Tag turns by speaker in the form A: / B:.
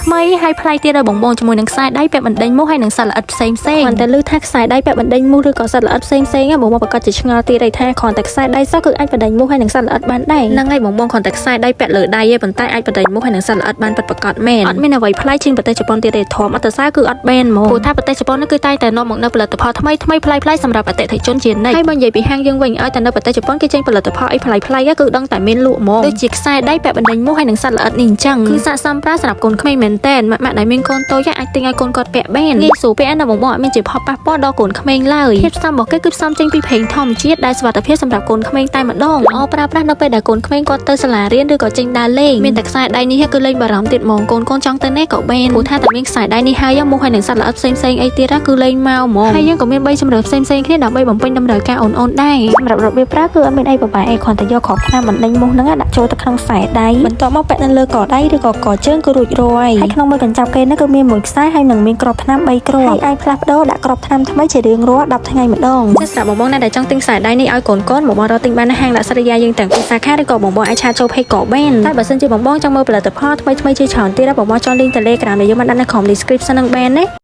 A: ថ្មីហើយផ្លៃទៀតដល់បងជាមួយនឹងខ្សែដៃពាក់បណ្ដេញមូសហើយនឹងសត្វល្អិតផ្សេងគ្រាន់តែលើថាខ្សែដៃពាក់បណ្ដេញមូសឬក៏សត្វល្អិតផ្សេងបងប្រកាសជាឆ្ងល់ទៀតថាគ្រាន់តែខ្សែដៃសោះគឺអាចបណ្ដេញមូសហើយនឹងសត្វល្អិតបានដែរហ្នឹងហើយបងគ្រាន់តែខ្សែដៃពាក់លើដៃឯងប៉ុន្តែអាចបណ្ដេញមូសហើយនឹងសត្វល្អិតបានពិតប្រាកដមែនអត់មានអ្វីប្លែកជាងប្រទេសជប៉ុនទៀតទេធម្មអត្តសញ្ញាណគឺអត់បែនហ្មងព្រោះថាប្រទេសជប៉ុននេះគឺតែតែនាំមកនៅផលិតផលថ្មីប្លែកសម្រាប់អតិថិជនជានិច្ចហើយបើនិយាយពីហាងយើងវិញឲ្យតែនៅប្រទេសជប៉ុនគេចេញផលិតផលអីប្លែកគឺដឹងតែមានលក់ហ្មងដូចជាខ្សែដៃពាក់បណ្ដេញមូសហើយនឹងសត្វល្អិតនេះអញ្ចឹងគឺស័ក្តិសមប្រើសម្រាប់កូនក្មេងមែនតើម៉ាក់ដែលមានកូនតូចអាចទិញឲ្យកូនគាត់ពាក់បានងាយស្រួលពាក់ណាបងអត់មានជាផលប៉ះពាល់ដល់កូនក្មេងឡើយភាពផ្សំរបស់គេគឺផ្សំចេញពីប្រេងធម្មជាតិដែលសុវត្ថិភាពសម្រាប់កូនក្មេងតែម្ដងល្អប្រើប្រាស់នៅពេលដែលកូនក្មេងគាត់ទៅសាលារៀនឬក៏ចេញដើរលេងមានតែខ្សែដៃនេះគឺលេងបារម្ភទៀតហ្មងកូនចង់ទៅណាក៏បានព្រោះថាតែមានខ្សែដៃនេះហើយមូសហើយនឹងសត្វល្អិតផ្សេងអីទៀតគឺលេងមកហ្មងហើយយើងក៏មាន3ជម្រើសផ្សេងគ្នាដើម្បីបំពេញតម្រូវការអូនដែរសម្រាប់របៀបប្រើគឺអត់មានអីពិបាកគ្រាន់តែយកគ្រាប់ថ្នាំបណ្ដេញមូសហ្នឹងដាក់ចូលទៅក្នុងខ្សែដៃបន្ទាប់មកពាក់នៅលើកដៃឬក៏កជើងគឺរួចរាល់ហើយក្នុងមួយកញ្ចប់គេហ្នឹងគឺមានមួយខ្សែហើយនឹងមានគ្រាប់ថ្នាំ3គ្រាប់ហើយអាចផ្លាស់ប្ដូរដាក់គ្រាប់ថ្នាំថ្មីជារៀងរាល់10ថ្ងៃម្ដងសម្រាប់បងណាដែលចង់ទិញខ្សែដៃនេះឲ្យកូនបងរកទិញបាននៅហាងលក្ខសរិយាយើងទាំងពីរសាខាឬក៏បងអាចឆាតចូល page ក៏បានតែបើសិនជាបងចង់មើលផលិតផលថ្មីជាច្រើនទៀតបងចង់ link Telegram ដែលយើងបានដាក់នៅក្នុង description នឹងបានណា